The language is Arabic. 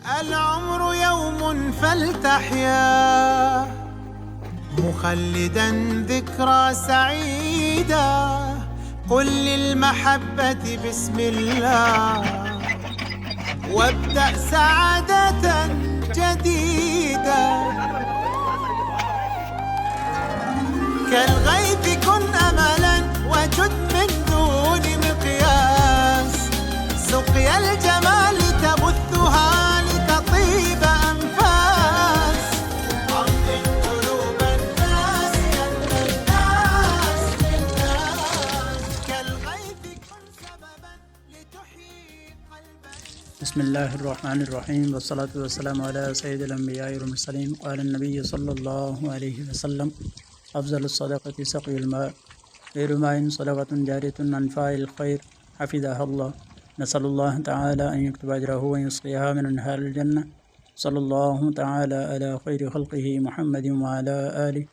العمر يوم فلتحيا مخلدا ذكرى سعيدة. قل للمحبة بسم الله وابدأ سعادة جديدة. كالغيث كن أملا وجد من دون مقياس. سقيا الجمال تبثها لتطيب أنفاس. عظم قلوب الناس الناس للناس. كالغيث كن سببا لتحيي قلبا. بسم الله الرحمن الرحيم والصلاة والسلام على سيد الأنبياء والمرسلين. قال النبي صلى الله عليه وسلم: أفضل الصدقة سقي الماء، خير ماء صدقة جارية عن فاعل الخير حفظها الله. نسأل الله تعالى أن يكتب أجره ويسقيها من أنهار الجنة. صلى الله تعالى على خير خلقه محمد وعلى آله